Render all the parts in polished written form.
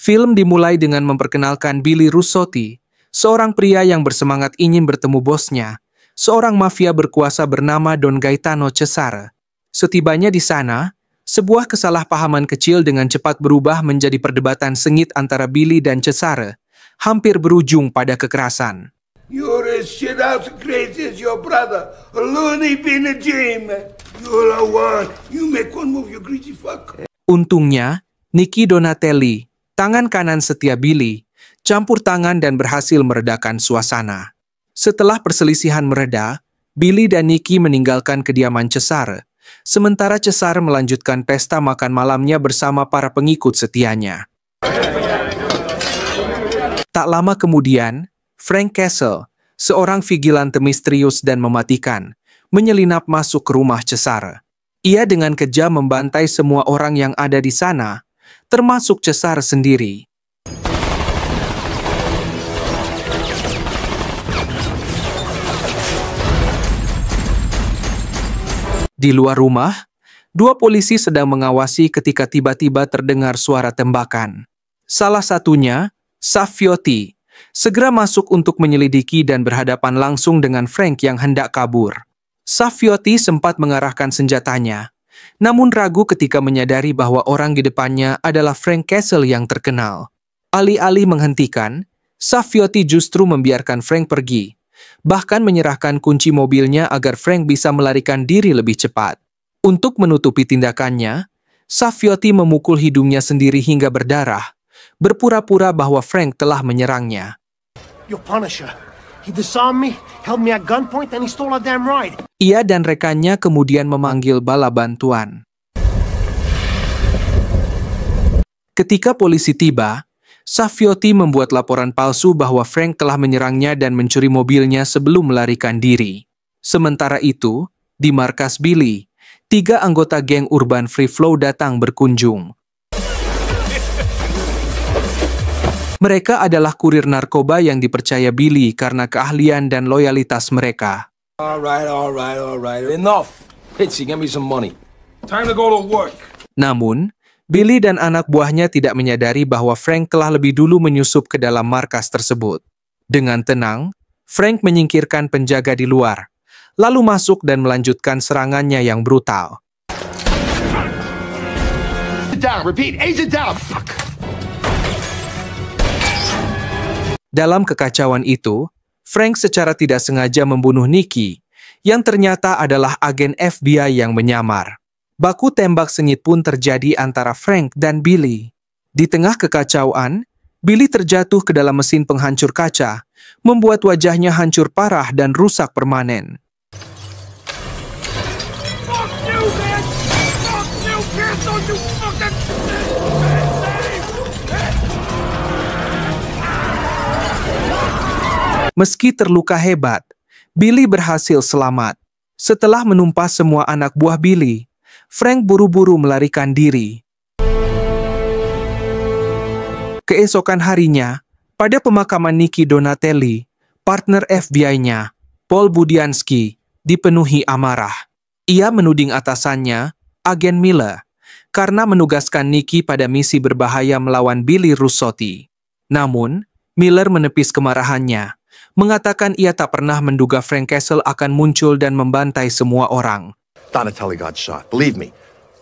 Film dimulai dengan memperkenalkan Billy Russotti, seorang pria yang bersemangat ingin bertemu bosnya, seorang mafia berkuasa bernama Don Gaetano Cesare. Setibanya di sana, sebuah kesalahpahaman kecil dengan cepat berubah menjadi perdebatan sengit antara Billy dan Cesare, hampir berujung pada kekerasan. You're as shit out crazy as your brother. A loony been a dream. You're a one. You make one move, you greasy fuck. Untungnya, Nicky Donatelli, tangan kanan setia Billy, campur tangan dan berhasil meredakan suasana. Setelah perselisihan mereda, Billy dan Nicky meninggalkan kediaman Cesare, sementara Cesare melanjutkan pesta makan malamnya bersama para pengikut setianya. Tak lama kemudian, Frank Castle, seorang vigilante misterius dan mematikan, menyelinap masuk ke rumah Cesare. Ia dengan kejam membantai semua orang yang ada di sana, termasuk Cesare sendiri. Di luar rumah, dua polisi sedang mengawasi ketika tiba-tiba terdengar suara tembakan. Salah satunya, Saviotti, segera masuk untuk menyelidiki dan berhadapan langsung dengan Frank yang hendak kabur. Saviotti sempat mengarahkan senjatanya, namun ragu ketika menyadari bahwa orang di depannya adalah Frank Castle yang terkenal. Alih-alih menghentikan, Saviotti justru membiarkan Frank pergi, bahkan menyerahkan kunci mobilnya agar Frank bisa melarikan diri lebih cepat. Untuk menutupi tindakannya, Saviotti memukul hidungnya sendiri hingga berdarah, berpura-pura bahwa Frank telah menyerangnya. Your Punisher. He disarmed me, held me at gunpoint, and he stole our damn ride. Ia dan rekannya kemudian memanggil bala bantuan. Ketika polisi tiba, Saviotti membuat laporan palsu bahwa Frank telah menyerangnya dan mencuri mobilnya sebelum melarikan diri. Sementara itu, di markas Billy, 3 anggota geng Urban Free Flow datang berkunjung. Mereka adalah kurir narkoba yang dipercaya Billy karena keahlian dan loyalitas mereka. Alright. Enough. Hitchy, give me some money. Time to go to work. Namun, Billy dan anak buahnya tidak menyadari bahwa Frank telah lebih dulu menyusup ke dalam markas tersebut. Dengan tenang, Frank menyingkirkan penjaga di luar, lalu masuk dan melanjutkan serangannya yang brutal. Down, repeat, agent down. Fuck. Dalam kekacauan itu, Frank secara tidak sengaja membunuh Nicky, yang ternyata adalah agen FBI yang menyamar. Baku tembak sengit pun terjadi antara Frank dan Billy. Di tengah kekacauan, Billy terjatuh ke dalam mesin penghancur kaca, membuat wajahnya hancur parah dan rusak permanen. Fuck you, man! Fuck you, cancel you fucking... Meski terluka hebat, Billy berhasil selamat. Setelah menumpas semua anak buah Billy, Frank buru-buru melarikan diri. Keesokan harinya, pada pemakaman Nicky Donatelli, partner FBI-nya, Paul Budiansky, dipenuhi amarah. Ia menuding atasannya, agen Miller, karena menugaskan Nicky pada misi berbahaya melawan Billy Russotti. Namun, Miller menepis kemarahannya, mengatakan ia tak pernah menduga Frank Castle akan muncul dan membantai semua orang. Donatelli got shot. Believe me,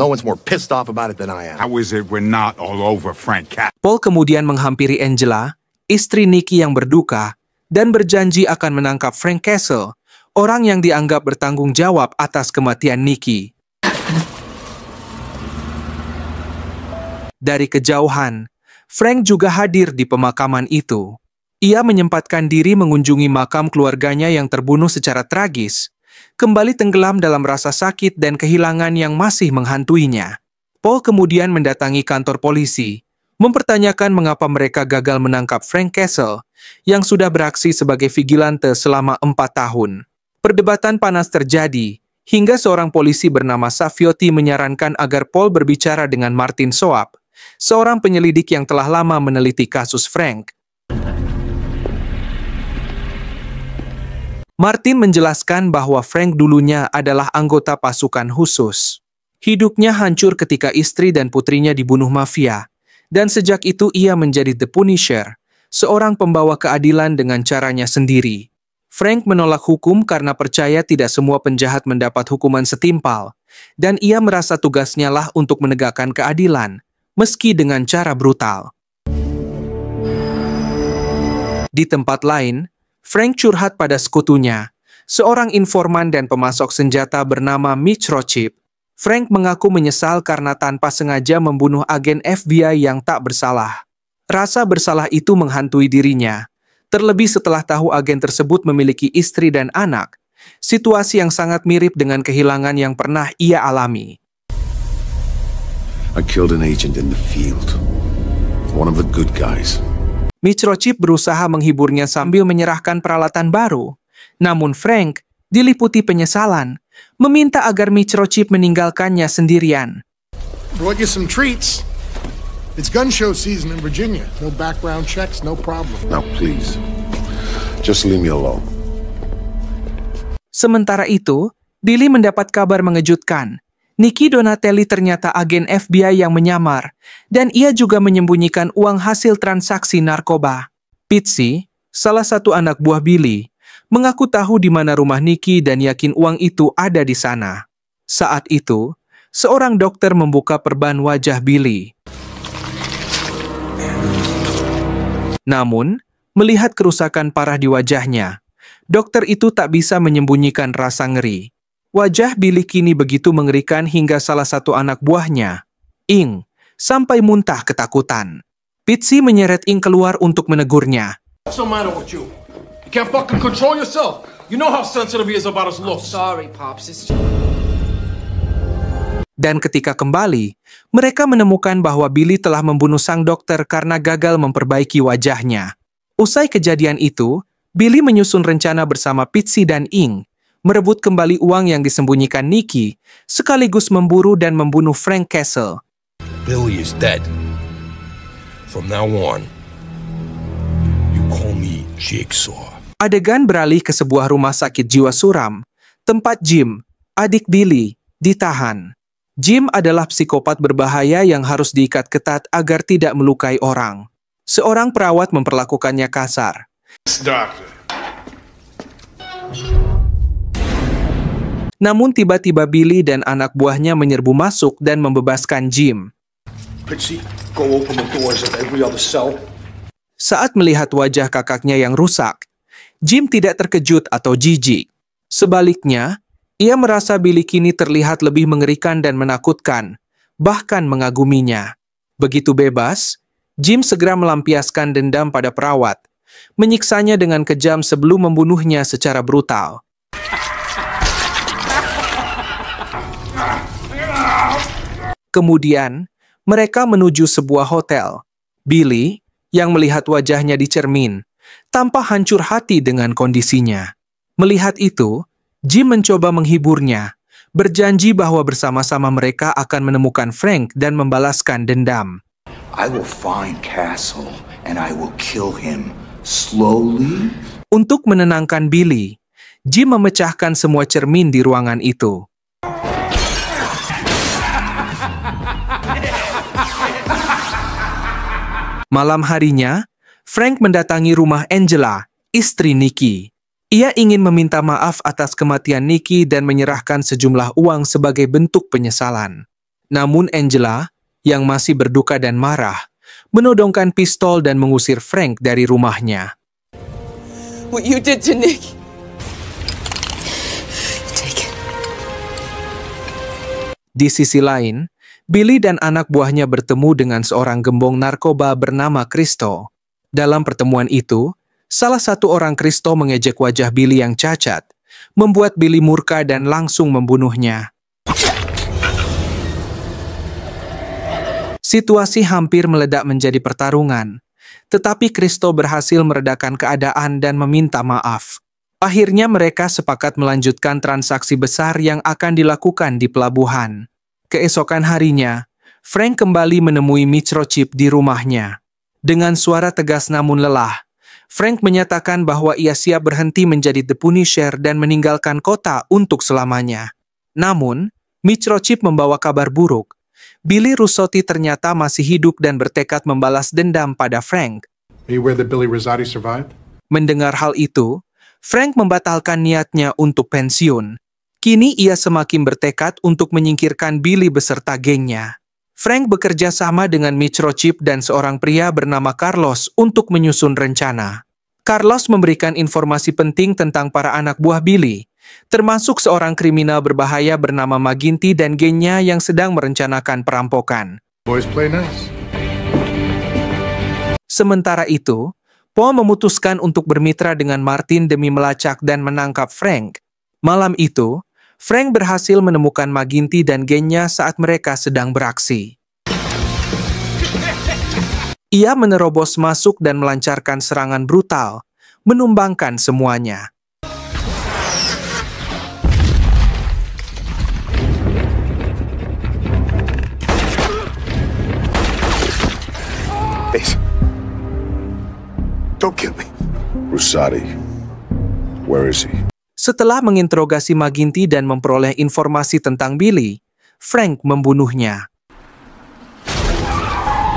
no one's more pissed off about it than I am. How is it we're not all over Frank Castle? Paul kemudian menghampiri Angela, istri Nicky yang berduka, dan berjanji akan menangkap Frank Castle, orang yang dianggap bertanggung jawab atas kematian Nicky. Dari kejauhan, Frank juga hadir di pemakaman itu. Ia menyempatkan diri mengunjungi makam keluarganya yang terbunuh secara tragis, kembali tenggelam dalam rasa sakit dan kehilangan yang masih menghantuinya. Paul kemudian mendatangi kantor polisi, mempertanyakan mengapa mereka gagal menangkap Frank Castle, yang sudah beraksi sebagai vigilante selama 4 tahun. Perdebatan panas terjadi, hingga seorang polisi bernama Saviotti menyarankan agar Paul berbicara dengan Martin Soap, seorang penyelidik yang telah lama meneliti kasus Frank. Martin menjelaskan bahwa Frank dulunya adalah anggota pasukan khusus. Hidupnya hancur ketika istri dan putrinya dibunuh mafia, Dan sejak itu ia menjadi The Punisher, seorang pembawa keadilan dengan caranya sendiri. Frank menolak hukum karena percaya tidak semua penjahat mendapat hukuman setimpal, dan ia merasa tugasnya lah untuk menegakkan keadilan, meski dengan cara brutal. Di tempat lain, Frank curhat pada sekutunya, seorang informan dan pemasok senjata bernama Mitch Rothschild. Frank mengaku menyesal karena tanpa sengaja membunuh agen FBI yang tak bersalah. Rasa bersalah itu menghantui dirinya, terlebih setelah tahu agen tersebut memiliki istri dan anak, situasi yang sangat mirip dengan kehilangan yang pernah ia alami. I killed an agent in the field. One of the good guys. Mitch Rothschild berusaha menghiburnya sambil menyerahkan peralatan baru. Namun Frank diliputi penyesalan, meminta agar Mitch Rothschild meninggalkannya sendirian. Brought you some treats. It's gun show season in Virginia. No background checks, no problem. Now please, just leave me alone. Sementara itu, Billy mendapat kabar mengejutkan. Nicky Donatelli ternyata agen FBI yang menyamar, dan ia juga menyembunyikan uang hasil transaksi narkoba. Pitsy, salah satu anak buah Billy, mengaku tahu di mana rumah Nicky dan yakin uang itu ada di sana. Saat itu, seorang dokter membuka perban wajah Billy. Namun, melihat kerusakan parah di wajahnya, dokter itu tak bisa menyembunyikan rasa ngeri. Wajah Billy kini begitu mengerikan hingga salah satu anak buahnya, Ing, sampai muntah ketakutan. Pitsy menyeret Ing keluar untuk menegurnya. What's the matter with you? You can't fucking control yourself. You know how sensitive he is about his looks. Sorry, Pops. Dan ketika kembali, mereka menemukan bahwa Billy telah membunuh sang dokter karena gagal memperbaiki wajahnya. Usai kejadian itu, Billy menyusun rencana bersama Pitsy dan Ing, merebut kembali uang yang disembunyikan Nicky, sekaligus memburu dan membunuh Frank Castle. Billy is dead. From now on, you call me Jigsaw. Adegan beralih ke sebuah rumah sakit jiwa suram, tempat Jim, adik Billy, ditahan. Jim adalah psikopat berbahaya yang harus diikat ketat agar tidak melukai orang. Seorang perawat memperlakukannya kasar. Namun tiba-tiba Billy dan anak buahnya menyerbu masuk dan membebaskan Jim. Pitsy, go open the doors of every other cell. Saat melihat wajah kakaknya yang rusak, Jim tidak terkejut atau jijik. Sebaliknya, ia merasa Billy kini terlihat lebih mengerikan dan menakutkan, bahkan mengaguminya. Begitu bebas, Jim segera melampiaskan dendam pada perawat, menyiksanya dengan kejam sebelum membunuhnya secara brutal. Kemudian, mereka menuju sebuah hotel. Billy, yang melihat wajahnya di cermin, tampak hancur hati dengan kondisinya. Melihat itu, Jim mencoba menghiburnya, berjanji bahwa bersama-sama mereka akan menemukan Frank dan membalaskan dendam. I will find Castle and I will kill him slowly. Untuk menenangkan Billy, Jim memecahkan semua cermin di ruangan itu. Malam harinya, Frank mendatangi rumah Angela, istri Nicky. Ia ingin meminta maaf atas kematian Nicky dan menyerahkan sejumlah uang sebagai bentuk penyesalan. Namun Angela, yang masih berduka dan marah, menodongkan pistol dan mengusir Frank dari rumahnya. What you did to Nick. Take it. Di sisi lain, Billy dan anak buahnya bertemu dengan seorang gembong narkoba bernama Christo. Dalam pertemuan itu, salah satu orang Christo mengejek wajah Billy yang cacat, membuat Billy murka dan langsung membunuhnya. Situasi hampir meledak menjadi pertarungan, tetapi Christo berhasil meredakan keadaan dan meminta maaf. Akhirnya mereka sepakat melanjutkan transaksi besar yang akan dilakukan di pelabuhan. Keesokan harinya, Frank kembali menemui Mitch Rothschild di rumahnya. Dengan suara tegas namun lelah, Frank menyatakan bahwa ia siap berhenti menjadi The Punisher dan meninggalkan kota untuk selamanya. Namun, Mitch Rothschild membawa kabar buruk. Billy Russotti ternyata masih hidup dan bertekad membalas dendam pada Frank. Are you aware that Billy Rosati survived? Mendengar hal itu, Frank membatalkan niatnya untuk pensiun. Kini ia semakin bertekad untuk menyingkirkan Billy beserta gengnya. Frank bekerja sama dengan Mitch Rochip dan seorang pria bernama Carlos untuk menyusun rencana. Carlos memberikan informasi penting tentang para anak buah Billy, termasuk seorang kriminal berbahaya bernama McGinty dan gengnya yang sedang merencanakan perampokan. Boys play nice. Sementara itu, Paul memutuskan untuk bermitra dengan Martin demi melacak dan menangkap Frank. Malam itu, Frank berhasil menemukan McGinty dan gengnya saat mereka sedang beraksi. Ia menerobos masuk dan melancarkan serangan brutal, menumbangkan semuanya. Please. Don't kill me. Rosati. Where is he? Setelah menginterogasi McGinty dan memperoleh informasi tentang Billy, Frank membunuhnya.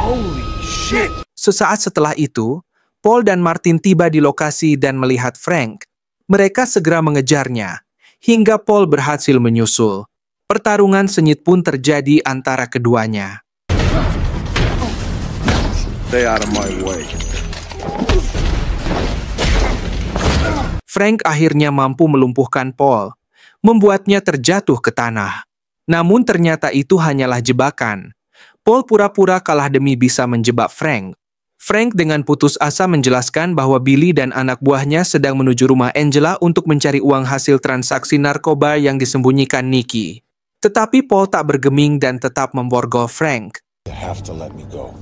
Holy shit! Sesaat setelah itu, Paul dan Martin tiba di lokasi dan melihat Frank. Mereka segera mengejarnya, hingga Paul berhasil menyusul. Pertarungan sengit pun terjadi antara keduanya. Stay out of my way. Frank akhirnya mampu melumpuhkan Paul, membuatnya terjatuh ke tanah. Namun ternyata itu hanyalah jebakan. Paul pura-pura kalah demi bisa menjebak Frank. Frank dengan putus asa menjelaskan bahwa Billy dan anak buahnya sedang menuju rumah Angela untuk mencari uang hasil transaksi narkoba yang disembunyikan Nicky. Tetapi Paul tak bergeming dan tetap memborgol Frank. You have to let me go.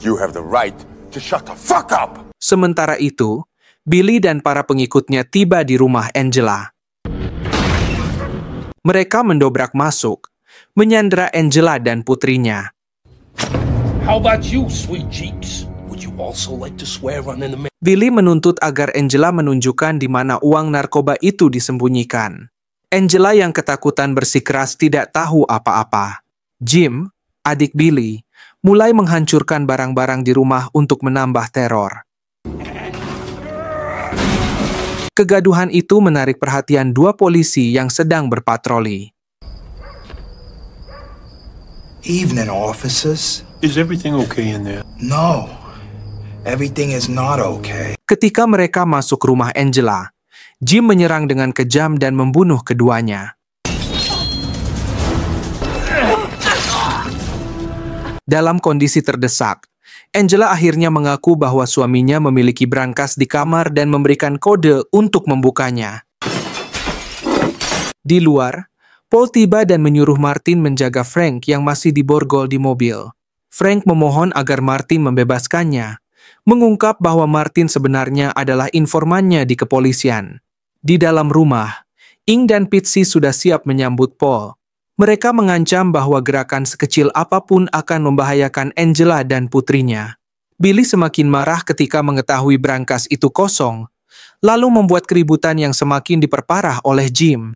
You have the right to shut the fuck up! Sementara itu, Billy dan para pengikutnya tiba di rumah Angela. Mereka mendobrak masuk, menyandera Angela dan putrinya. How about you, sweet cheeks? Would you also like to swear on an Billy menuntut agar Angela menunjukkan di mana uang narkoba itu disembunyikan. Angela yang ketakutan bersikeras tidak tahu apa-apa. Jim, adik Billy, mulai menghancurkan barang-barang di rumah untuk menambah teror. Kegaduhan itu menarik perhatian dua polisi yang sedang berpatroli. Evening, officers. Is everything okay in there? No, everything is not okay. Ketika mereka masuk rumah Angela, Jim menyerang dengan kejam dan membunuh keduanya. Dalam kondisi terdesak, Angela akhirnya mengaku bahwa suaminya memiliki brankas di kamar dan memberikan kode untuk membukanya. Di luar, Paul tiba dan menyuruh Martin menjaga Frank yang masih diborgol di mobil. Frank memohon agar Martin membebaskannya, mengungkap bahwa Martin sebenarnya adalah informannya di kepolisian. Di dalam rumah, Ing dan Pitsy sudah siap menyambut Paul. Mereka mengancam bahwa gerakan sekecil apapun akan membahayakan Angela dan putrinya. Billy semakin marah ketika mengetahui brankas itu kosong, lalu membuat keributan yang semakin diperparah oleh Jim.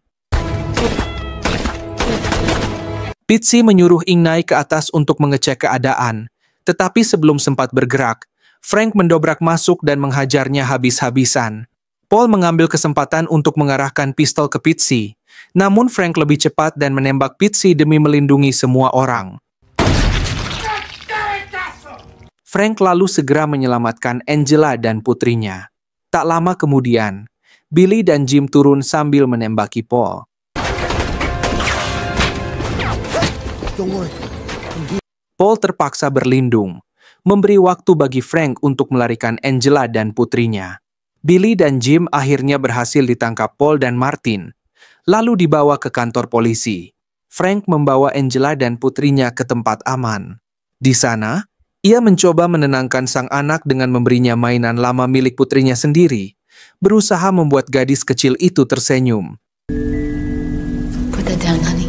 Pitsy menyuruh Ing naik ke atas untuk mengecek keadaan, tetapi sebelum sempat bergerak, Frank mendobrak masuk dan menghajarnya habis-habisan. Paul mengambil kesempatan untuk mengarahkan pistol ke Pitsy, namun Frank lebih cepat dan menembak Pitsy demi melindungi semua orang. Frank lalu segera menyelamatkan Angela dan putrinya. Tak lama kemudian, Billy dan Jim turun sambil menembaki Paul. Paul terpaksa berlindung, memberi waktu bagi Frank untuk melarikan Angela dan putrinya. Billy dan Jim akhirnya berhasil ditangkap Paul dan Martin, lalu dibawa ke kantor polisi. Frank membawa Angela dan putrinya ke tempat aman. Di sana, ia mencoba menenangkan sang anak dengan memberinya mainan lama milik putrinya sendiri, berusaha membuat gadis kecil itu tersenyum. Put that down, honey.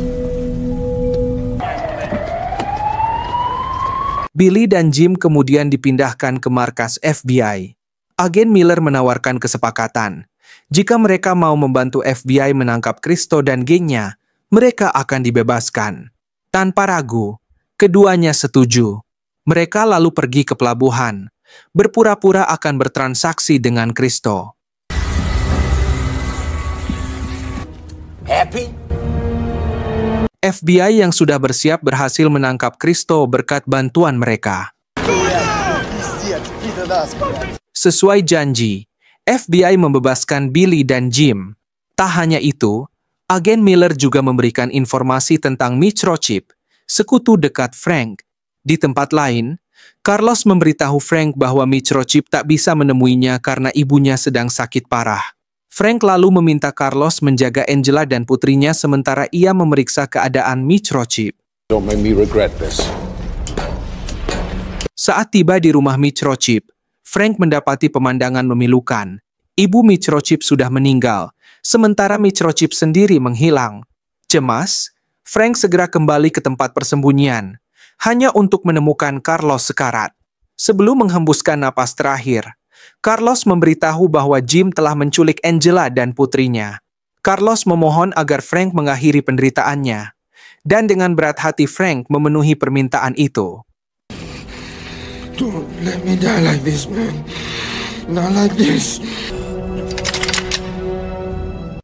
Billy dan Jim kemudian dipindahkan ke markas FBI. Agen Miller menawarkan kesepakatan. Jika mereka mau membantu FBI menangkap Christo dan gengnya, mereka akan dibebaskan. Tanpa ragu, Keduanya setuju. Mereka lalu pergi ke pelabuhan, berpura-pura akan bertransaksi dengan Kristo. Happy? FBI yang sudah bersiap berhasil menangkap Kristo berkat bantuan mereka. Sesuai janji, FBI membebaskan Billy dan Jim. Tak hanya itu, agen Miller juga memberikan informasi tentang microchip, sekutu dekat Frank. Di tempat lain, Carlos memberitahu Frank bahwa microchip tak bisa menemuinya karena ibunya sedang sakit parah. Frank lalu meminta Carlos menjaga Angela dan putrinya sementara ia memeriksa keadaan microchip. Don't make me regret this. Saat tiba di rumah microchip, Frank mendapati pemandangan memilukan. Ibu microchip sudah meninggal, sementara microchip sendiri menghilang. Cemas, Frank segera kembali ke tempat persembunyian, hanya untuk menemukan Carlos sekarat. Sebelum menghembuskan napas terakhir, Carlos memberitahu bahwa Jim telah menculik Angela dan putrinya. Carlos memohon agar Frank mengakhiri penderitaannya, dan dengan berat hati Frank memenuhi permintaan itu. Don't let me die like this, man. Not like this.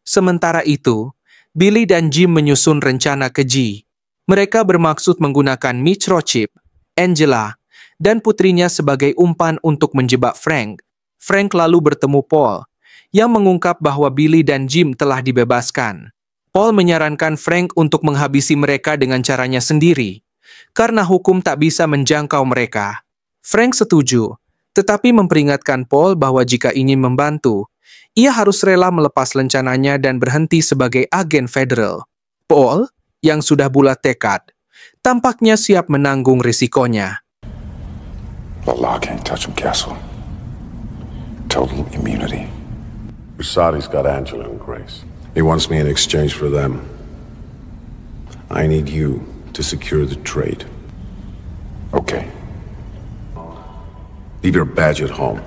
Sementara itu, Billy dan Jim menyusun rencana keji. Mereka bermaksud menggunakan microchip, Angela, dan putrinya sebagai umpan untuk menjebak Frank. Frank lalu bertemu Paul, yang mengungkap bahwa Billy dan Jim telah dibebaskan. Paul menyarankan Frank untuk menghabisi mereka dengan caranya sendiri, karena hukum tak bisa menjangkau mereka. Frank setuju, tetapi memperingatkan Paul bahwa jika ingin membantu, ia harus rela melepas rencananya dan berhenti sebagai agen federal. Paul, yang sudah bulat tekad, tampaknya siap menanggung risikonya. The law can't touch him, Castle. Total immunity. Brasadi's got Angela and Grace. He wants me in exchange for them. I need you to secure the trade. Okay. Leave your badge at home.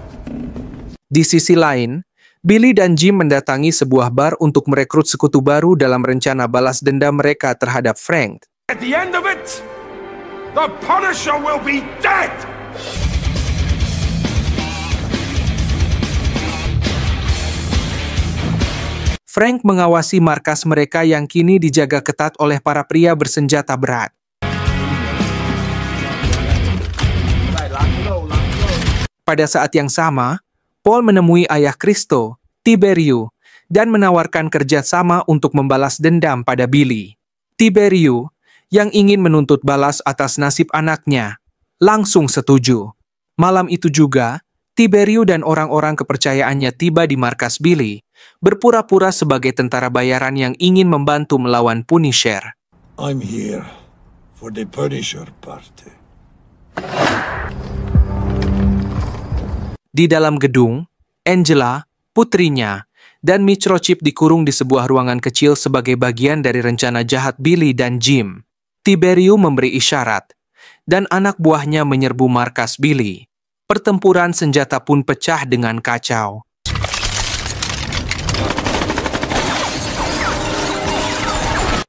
Di sisi lain, Billy dan Jim mendatangi sebuah bar untuk merekrut sekutu baru dalam rencana balas dendam mereka terhadap Frank. At the end of it, the Punisher will be dead! Frank mengawasi markas mereka yang kini dijaga ketat oleh para pria bersenjata berat. Pada saat yang sama, Paul menemui ayah Kristo, Tiberio, dan menawarkan kerjasama untuk membalas dendam pada Billy. Tiberio, yang ingin menuntut balas atas nasib anaknya, langsung setuju. Malam itu juga, Tiberio dan orang-orang kepercayaannya tiba di markas Billy, berpura-pura sebagai tentara bayaran yang ingin membantu melawan Punisher. I'm here for the Punisher party. Di dalam gedung, Angela, putrinya, dan microchip dikurung di sebuah ruangan kecil sebagai bagian dari rencana jahat Billy dan Jim. Tiberio memberi isyarat, dan anak buahnya menyerbu markas Billy. Pertempuran senjata pun pecah dengan kacau.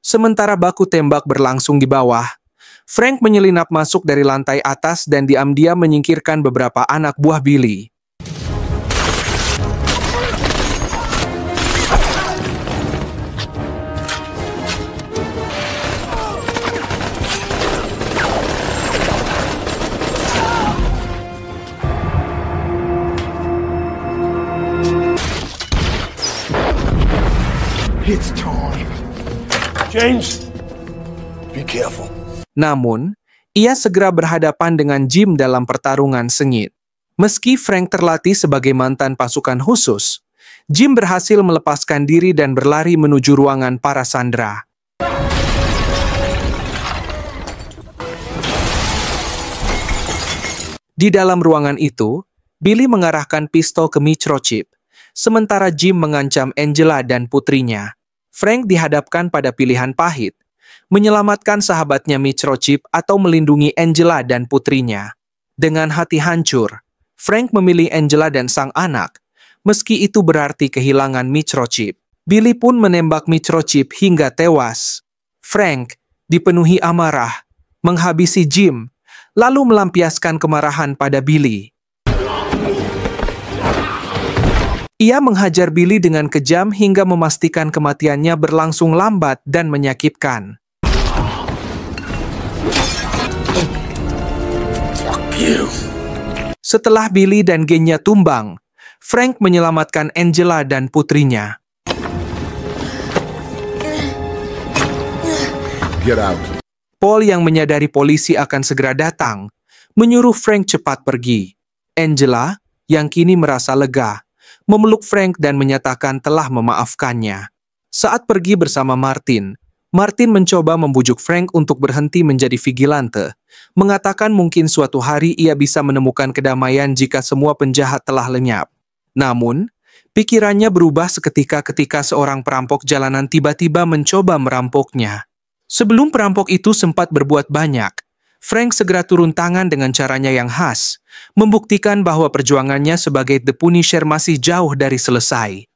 Sementara baku tembak berlangsung di bawah, Frank menyelinap masuk dari lantai atas dan diam-diam menyingkirkan beberapa anak buah Billy. It's time. James, be careful. Namun, ia segera berhadapan dengan Jim dalam pertarungan sengit. Meski Frank terlatih sebagai mantan pasukan khusus, Jim berhasil melepaskan diri dan berlari menuju ruangan para sandera. Di dalam ruangan itu, Billy mengarahkan pistol ke microchip, sementara Jim mengancam Angela dan putrinya. Frank dihadapkan pada pilihan pahit, menyelamatkan sahabatnya microchip atau melindungi Angela dan putrinya. Dengan hati hancur, Frank memilih Angela dan sang anak, meski itu berarti kehilangan microchip. Billy pun menembak microchip hingga tewas. Frank, dipenuhi amarah, menghabisi Jim, lalu melampiaskan kemarahan pada Billy. Ia menghajar Billy dengan kejam hingga memastikan kematiannya berlangsung lambat dan menyakitkan. Setelah Billy dan gengnya tumbang, Frank menyelamatkan Angela dan putrinya. Get out. Paul yang menyadari polisi akan segera datang, menyuruh Frank cepat pergi. Angela, yang kini merasa lega, memeluk Frank dan menyatakan telah memaafkannya. Saat pergi bersama Martin, Martin mencoba membujuk Frank untuk berhenti menjadi vigilante, mengatakan mungkin suatu hari ia bisa menemukan kedamaian jika semua penjahat telah lenyap. Namun, pikirannya berubah seketika ketika seorang perampok jalanan tiba-tiba mencoba merampoknya. Sebelum perampok itu sempat berbuat banyak, Frank segera turun tangan dengan caranya yang khas, membuktikan bahwa perjuangannya sebagai The Punisher masih jauh dari selesai.